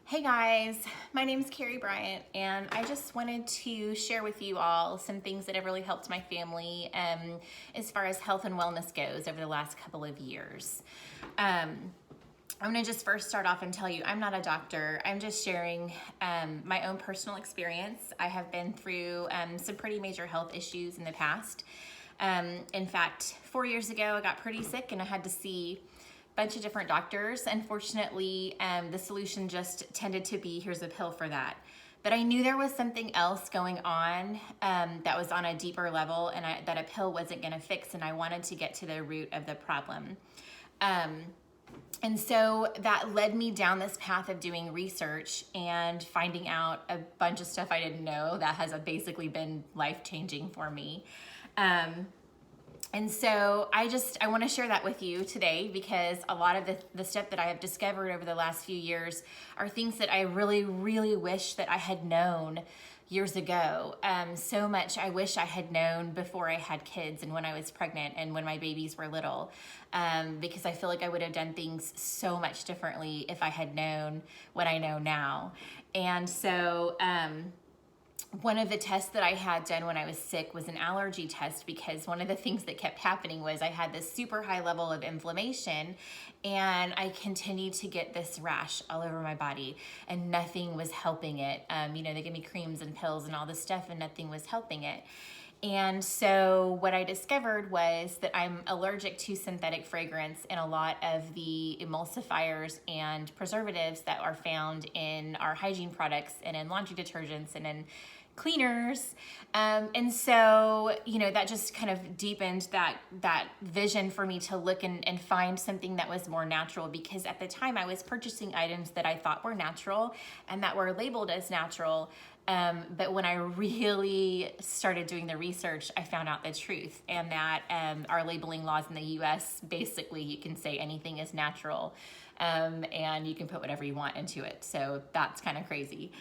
Hey guys, my name is Carrie Bryant, and I just wanted to share with you all some things that have really helped my family as far as health and wellness goes over the last couple of years. I'm going to just first start off and tell you I'm not a doctor. I'm just sharing my own personal experience. I have been through some pretty major health issues in the past. In fact, 4 years ago, I got pretty sick and I had to see bunch of different doctors. Unfortunately, the solution just tended to be, here's a pill for that. But I knew there was something else going on that was on a deeper level and that a pill wasn't gonna fix, and I wanted to get to the root of the problem. And so that led me down this path of doing research and finding out a bunch of stuff I didn't know that has basically been life-changing for me. And so I want to share that with you today, because a lot of the stuff that I have discovered over the last few years are things that I really, really wish that I had known years ago. So much I wish I had known before I had kids and when I was pregnant and when my babies were little, because I feel like I would have done things so much differently if I had known what I know now. And so, one of the tests that I had done when I was sick was an allergy test, because one of the things that kept happening was I had this super high level of inflammation and I continued to get this rash all over my body and nothing was helping it. They give me creams and pills and all this stuff and nothing was helping it. And so what I discovered was that I'm allergic to synthetic fragrance and a lot of the emulsifiers and preservatives that are found in our hygiene products and in laundry detergents and in cleaners. And so, that just kind of deepened that vision for me to look and find something that was more natural, because at the time I was purchasing items that I thought were natural and that were labeled as natural. But when I really started doing the research, I found out the truth, and that our labeling laws in the US, basically you can say anything is natural, and you can put whatever you want into it. So that's kind of crazy.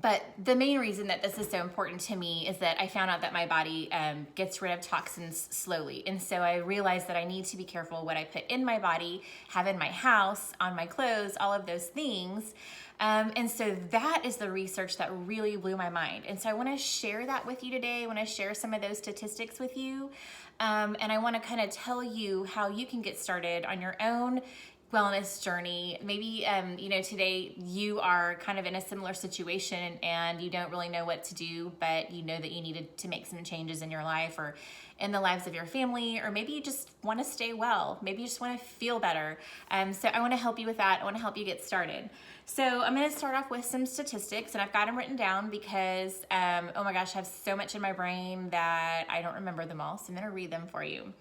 But the main reason that this is so important to me is that I found out that my body gets rid of toxins slowly. And so I realized that I need to be careful what I put in my body, have in my house, on my clothes, all of those things. And so that is the research that really blew my mind. And so I want to share that with you today. I want to share some of those statistics with you. And I want to kind of tell you how you can get started on your own wellness journey. Maybe, today you are kind of in a similar situation and you don't really know what to do, but you know that you needed to make some changes in your life or in the lives of your family, or maybe you just want to stay well. Maybe you just want to feel better. So I want to help you with that. I want to help you get started. So I'm going to start off with some statistics, and I've got them written down because, oh my gosh, I have so much in my brain that I don't remember them all. So I'm going to read them for you.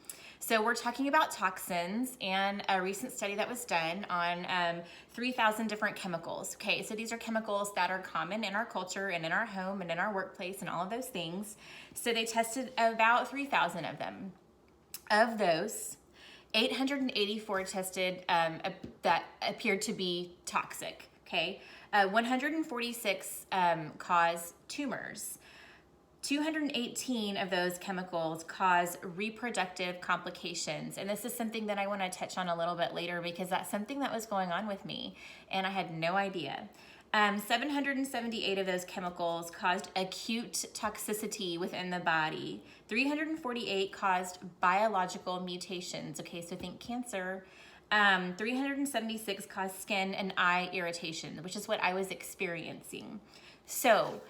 So we're talking about toxins and a recent study that was done on 3,000 different chemicals. Okay, so these are chemicals that are common in our culture and in our home and in our workplace and all of those things. So they tested about 3,000 of them. Of those, 884 tested that appeared to be toxic. Okay, 146 cause tumors. 218 of those chemicals cause reproductive complications. And this is something that I want to touch on a little bit later, because that's something that was going on with me and I had no idea. 778 of those chemicals caused acute toxicity within the body. 348 caused biological mutations. Okay, so think cancer. 376 caused skin and eye irritation, which is what I was experiencing. So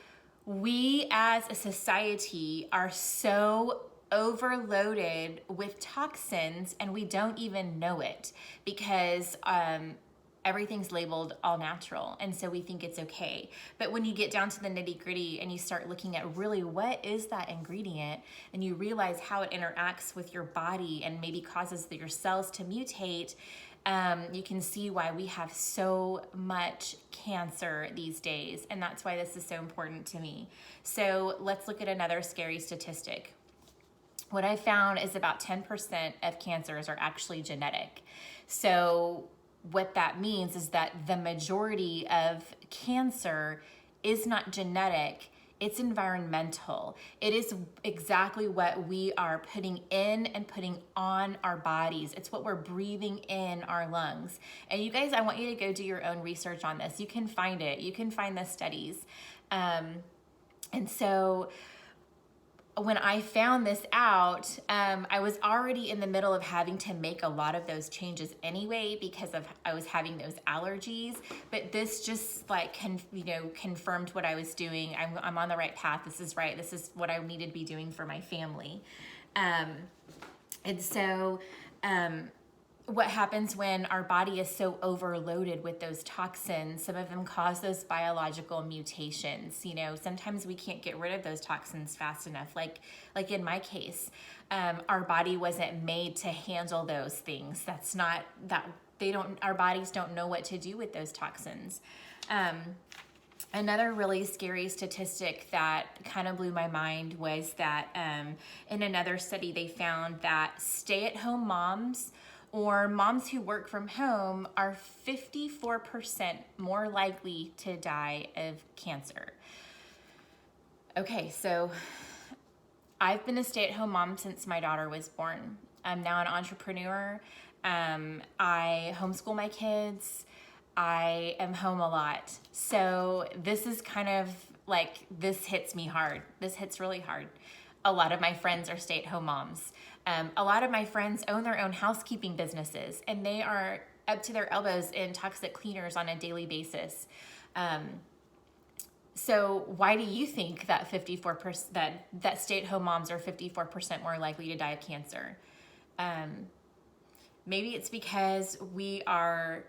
we as a society are so overloaded with toxins and we don't even know it, because everything's labeled all natural, and so we think it's okay. But when you get down to the nitty-gritty and you start looking at really what is that ingredient, and you realize how it interacts with your body and maybe causes your cells to mutate, you can see why we have so much cancer these days, and that's why this is so important to me. So let's look at another scary statistic. What I found is about 10% of cancers are actually genetic. So what that means is that the majority of cancer is not genetic, It's environmental. It is exactly what we are putting in and putting on our bodies. It's what we're breathing in our lungs. And you guys, I want you to go do your own research on this. You can find it. You can find the studies. And so when I found this out, I was already in the middle of having to make a lot of those changes anyway because I was having those allergies. But this just like confirmed what I was doing. I'm on the right path. This is right. This is what I needed to be doing for my family. And so what happens when our body is so overloaded with those toxins, some of them cause those biological mutations. Sometimes we can't get rid of those toxins fast enough. Like in my case, our body wasn't made to handle those things. That's not that our bodies don't know what to do with those toxins. Another really scary statistic that kind of blew my mind was that in another study, they found that stay-at-home moms or moms who work from home are 54% more likely to die of cancer. Okay, so I've been a stay-at-home mom since my daughter was born. I'm now an entrepreneur. I homeschool my kids. I am home a lot. So this is kind of like, this hits me hard. This hits really hard. A lot of my friends are stay-at-home moms. A lot of my friends own their own housekeeping businesses, and they are up to their elbows in toxic cleaners on a daily basis. So why do you think that 54% that stay-at-home moms are 54% more likely to die of cancer? Maybe it's because we are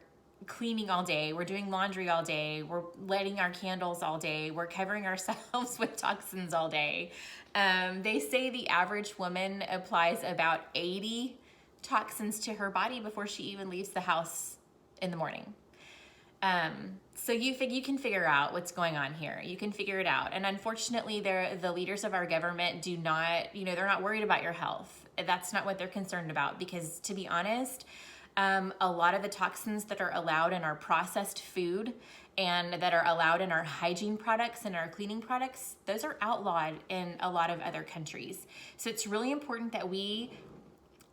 cleaning all day, we're doing laundry all day, we're lighting our candles all day, we're covering ourselves with toxins all day. They say the average woman applies about 80 toxins to her body before she even leaves the house in the morning. So you can figure out what's going on here. You can figure it out. And unfortunately, the leaders of our government do not, they're not worried about your health. That's not what they're concerned about, because to be honest, a lot of the toxins that are allowed in our processed food and that are allowed in our hygiene products and our cleaning products, those are outlawed in a lot of other countries. So it's really important that we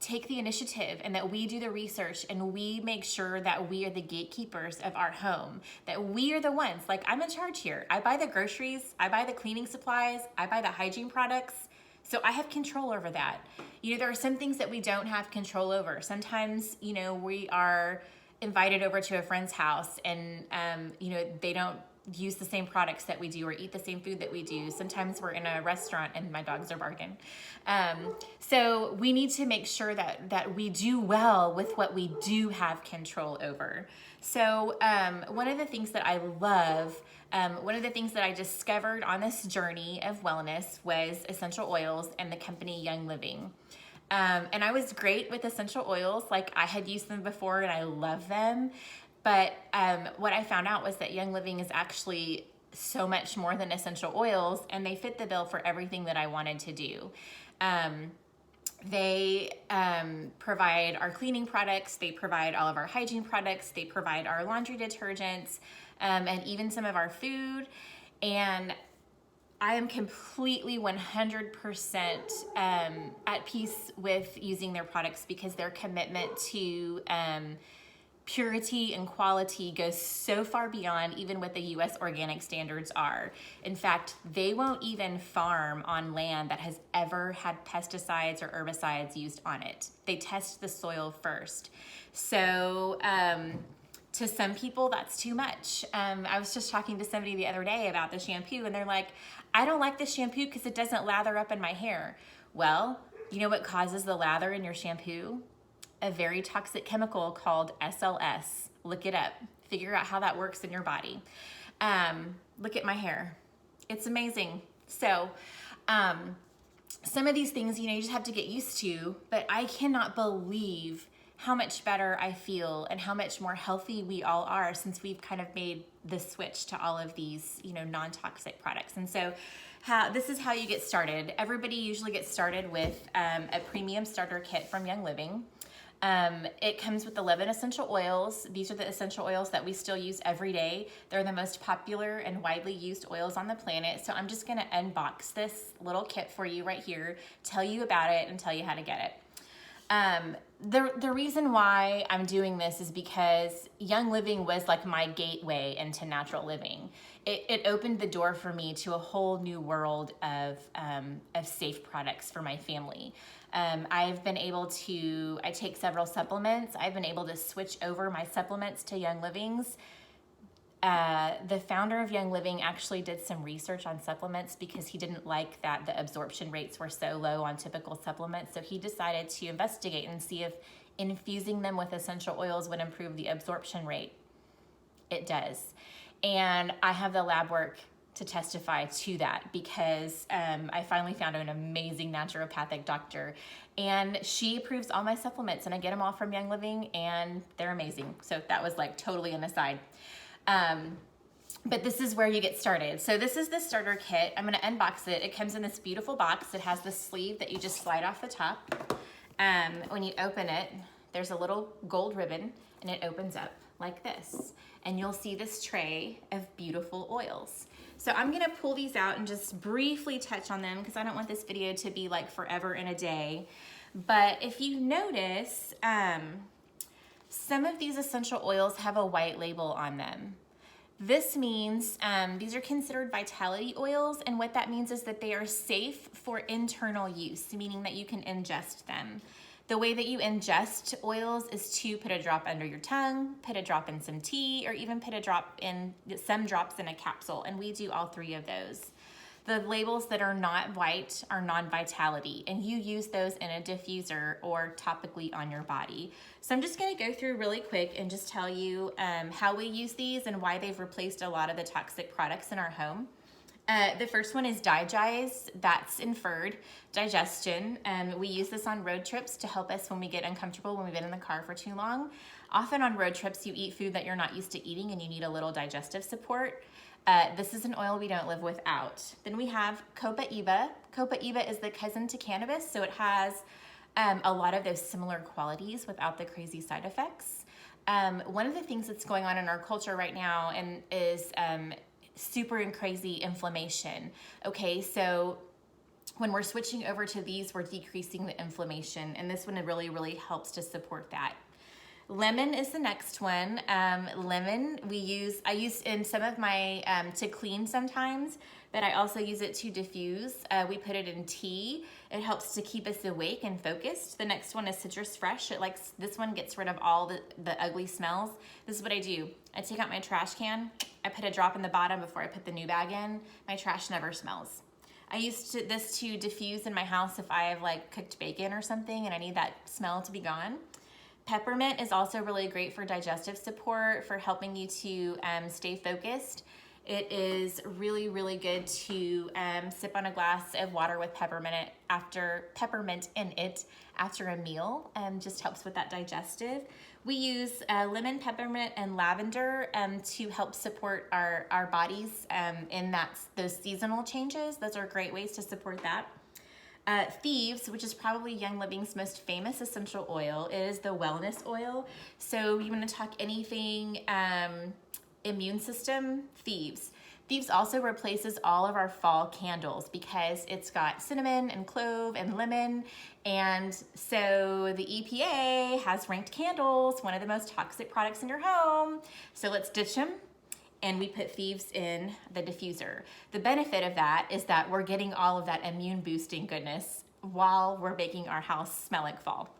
take the initiative and that we do the research and we make sure that we are the gatekeepers of our home, that we are the ones, like I'm in charge here. I buy the groceries, I buy the cleaning supplies, I buy the hygiene products. So I have control over that. There are some things that we don't have control over. Sometimes, we are invited over to a friend's house and, they don't use the same products that we do or eat the same food that we do. Sometimes we're in a restaurant and my dogs are barking. So we need to make sure that we do well with what we do have control over. So one of the things that I love, one of the things that I discovered on this journey of wellness was essential oils and the company Young Living. And I was great with essential oils. Like I had used them before and I love them. But what I found out was that Young Living is actually so much more than essential oils, and they fit the bill for everything that I wanted to do. They provide our cleaning products, they provide all of our hygiene products, they provide our laundry detergents, and even some of our food. And I am completely 100% at peace with using their products because their commitment to purity and quality goes so far beyond even what the U.S. organic standards are. In fact, they won't even farm on land that has ever had pesticides or herbicides used on it. They test the soil first. So to some people, that's too much. I was just talking to somebody the other day about the shampoo, and they're like, I don't like this shampoo because it doesn't lather up in my hair. Well, you know what causes the lather in your shampoo? A very toxic chemical called SLS. Look it up. Figure out how that works in your body. Look at my hair. It's amazing. So some of these things, you just have to get used to, but I cannot believe how much better I feel and how much more healthy we all are since we've kind of made the switch to all of these, non-toxic products. And so this is how you get started. Everybody usually gets started with a premium starter kit from Young Living. It comes with 11 essential oils. These are the essential oils that we still use every day. They're the most popular and widely used oils on the planet. So I'm just gonna unbox this little kit for you right here, tell you about it, and tell you how to get it. The reason why I'm doing this is because Young Living was like my gateway into natural living. It opened the door for me to a whole new world of safe products for my family. I've been able to, I take several supplements. I've been able to switch over my supplements to Young Living's. The founder of Young Living actually did some research on supplements because he didn't like that the absorption rates were so low on typical supplements. So he decided to investigate and see if infusing them with essential oils would improve the absorption rate. It does. And I have the lab work to testify to that because I finally found an amazing naturopathic doctor, and she approves all my supplements, and I get them all from Young Living, and they're amazing. So that was like totally an aside. But this is where you get started. So this is the starter kit. I'm going to unbox it. It comes in this beautiful box. It has the sleeve that you just slide off the top. When you open it, there's a little gold ribbon, and it opens up like this. And you'll see this tray of beautiful oils. So I'm going to pull these out and just briefly touch on them because I don't want this video to be like forever in a day. But if you notice, some of these essential oils have a white label on them. This means these are considered vitality oils, and what that means is that they are safe for internal use, meaning that you can ingest them. The way that you ingest oils is to put a drop under your tongue, put a drop in some tea, or even put a drop in, some drops in a capsule, and we do all three of those. The labels that are not white are non-vitality, and you use those in a diffuser or topically on your body. So I'm just gonna go through really quick and just tell you how we use these and why they've replaced a lot of the toxic products in our home. The first one is Digest, that's inferred digestion. We use this on road trips to help us when we get uncomfortable when we've been in the car for too long. Often on road trips, you eat food that you're not used to eating and you need a little digestive support. This is an oil we don't live without. Then we have Copaiba. Copaiba is the cousin to cannabis, so it has a lot of those similar qualities without the crazy side effects. One of the things that's going on in our culture right now and is super and crazy inflammation. Okay, so when we're switching over to these, we're decreasing the inflammation, and this one really, really helps to support that. Lemon is the next one. Lemon I use in some of my, to clean sometimes, but I also use it to diffuse. We put it in tea. It helps to keep us awake and focused. The next one is Citrus Fresh. This one gets rid of all the ugly smells. This is what I do. I take out my trash can. I put a drop in the bottom before I put the new bag in. My trash never smells. I used this to diffuse in my house if I have like cooked bacon or something and I need that smell to be gone. Peppermint is also really great for digestive support, for helping you to stay focused. It is really, really good to sip on a glass of water with peppermint in it after a meal. Just helps with that digestive. We use lemon, peppermint, and lavender to help support our bodies in those seasonal changes. Those are great ways to support that. Thieves, which is probably Young Living's most famous essential oil, is the wellness oil. So you want to talk anything immune system, Thieves. Thieves also replaces all of our fall candles because it's got cinnamon and clove and lemon. And so the EPA has ranked candles one of the most toxic products in your home. So let's ditch them. And we put Thieves in the diffuser. The benefit of that is that we're getting all of that immune boosting goodness while we're making our house smell like fall.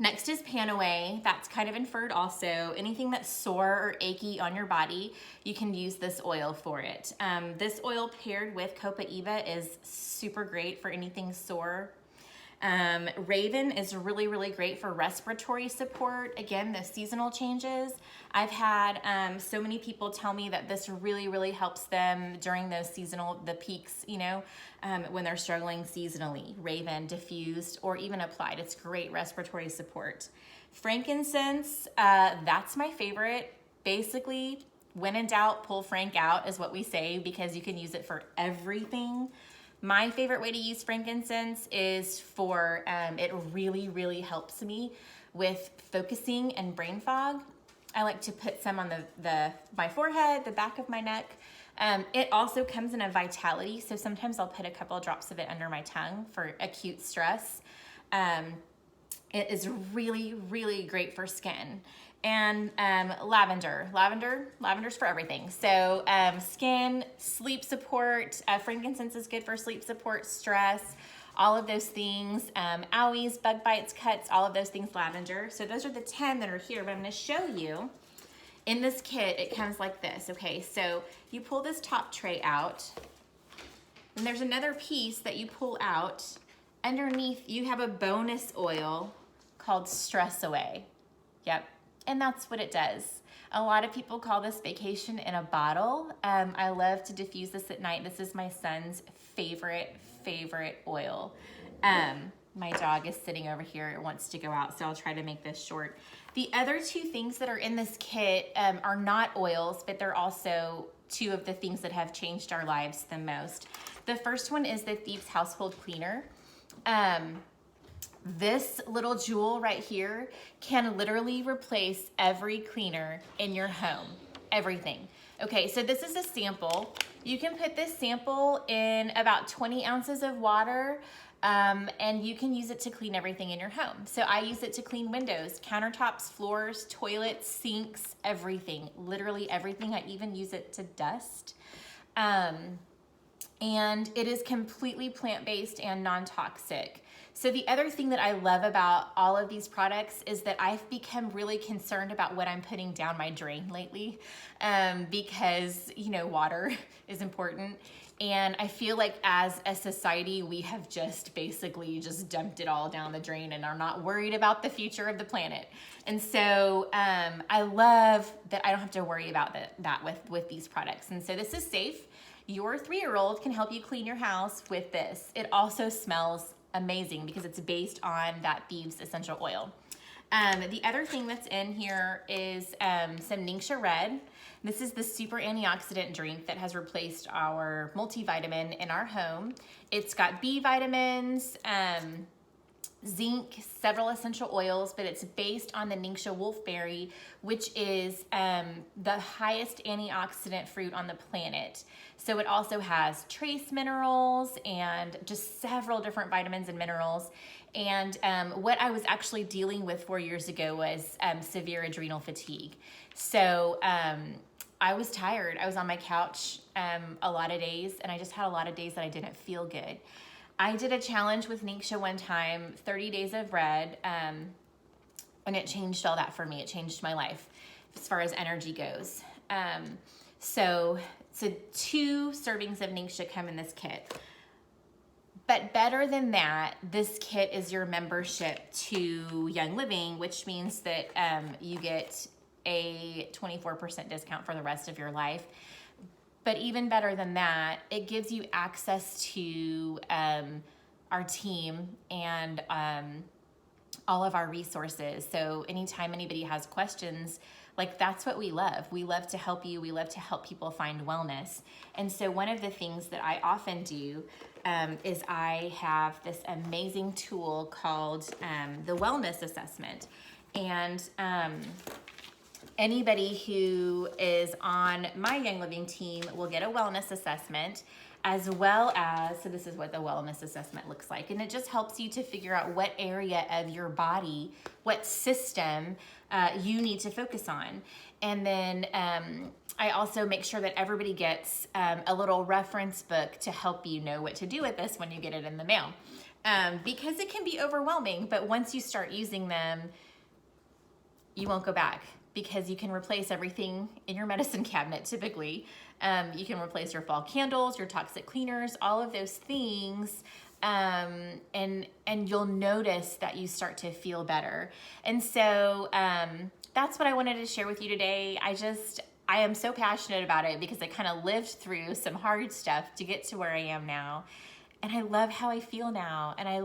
Next is Panaway. That's kind of inferred also. Anything that's sore or achy on your body, you can use this oil for it. This oil paired with Copaiba is super great for anything sore. Raven is really, really great for respiratory support. Again, the seasonal changes. I've had so many people tell me that this really, really helps them during those the peaks, when they're struggling seasonally. Raven, diffused, or even applied. It's great respiratory support. Frankincense, that's my favorite. Basically, when in doubt, pull Frank out is what we say because you can use it for everything. My favorite way to use frankincense is for, it really, really helps me with focusing and brain fog. I like to put some on my forehead, the back of my neck. It also comes in a vitality, so sometimes I'll put a couple of drops of it under my tongue for acute stress. It is really, really great for skin. And lavender's for everything. So skin, sleep support, frankincense is good for sleep support, stress, all of those things, owies, bug bites, cuts, all of those things, lavender. So those are the 10 that are here, but I'm gonna show you. In this kit, it comes like this. Okay, so you pull this top tray out, and there's another piece that you pull out. Underneath, you have a bonus oil called Stress Away. Yep, and that's what it does. A lot of people call this vacation in a bottle. I love to diffuse this at night. This is my son's favorite oil. My dog is sitting over here. It wants to go out, so I'll try to make this short. The other 2 things that are in this kit are not oils, but they're also 2 of the things that have changed our lives the most. The first one is the Thieves Household Cleaner. This little jewel right here can literally replace every cleaner in your home, everything. Okay, so this is a sample. You can put this sample in about 20 ounces of water, and you can use it to clean everything in your home. So I use it to clean windows, countertops, floors, toilets, sinks, everything, literally everything. I even use it to dust. And it is completely plant-based and non-toxic. So the other thing that I love about all of these products is that I've become really concerned about what I'm putting down my drain lately, because, you know, water is important. And I feel like as a society, we have just basically just dumped it all down the drain and are not worried about the future of the planet. And so I love that I don't have to worry about that with these products. And so this is safe. Your 3-year-old can help you clean your house with this. It also smells amazing because it's based on that Thieves essential oil. The other thing that's in here is some Ningxia Red. This is the super antioxidant drink that has replaced our multivitamin in our home. It's got B vitamins, zinc, several essential oils, but it's based on the Ningxia wolfberry, which is the highest antioxidant fruit on the planet. So it also has trace minerals and just several different vitamins and minerals. And what I was actually dealing with 4 years ago was severe adrenal fatigue. So I was tired. I was on my couch a lot of days, and I just had a lot of days that I didn't feel good. I did a challenge with Ningxia one time, 30 days of red, and it changed all that for me. It changed my life as far as energy goes. So 2 servings of Ningxia come in this kit. But better than that, this kit is your membership to Young Living, which means that you get a 24% discount for the rest of your life. But even better than that, it gives you access to our team and all of our resources. So anytime anybody has questions, like, that's what we love. We love to help you. We love to help people find wellness. And so one of the things that I often do is I have this amazing tool called the Wellness Assessment. And anybody who is on my Young Living team will get a wellness assessment, as well as, so this is what the wellness assessment looks like. And it just helps you to figure out what area of your body, what system you need to focus on. And then I also make sure that everybody gets a little reference book to help you know what to do with this when you get it in the mail. Because it can be overwhelming, but once you start using them, you won't go back, because you can replace everything in your medicine cabinet typically. You can replace your fall candles, your toxic cleaners, all of those things. And you'll notice that you start to feel better. And so that's what I wanted to share with you today. I am so passionate about it because I kind of lived through some hard stuff to get to where I am now. And I love how I feel now. And I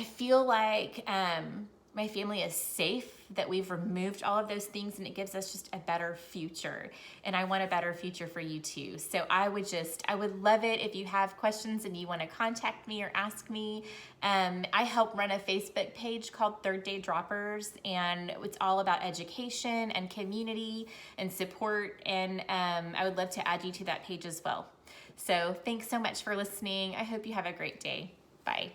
feel like my family is safe, that we've removed all of those things, and it gives us just a better future. And I want a better future for you too. So I would love it if you have questions and you want to contact me or ask me. I help run a Facebook page called Third Day Droppers, and it's all about education and community and support. And I would love to add you to that page as well. So thanks so much for listening. I hope you have a great day. Bye.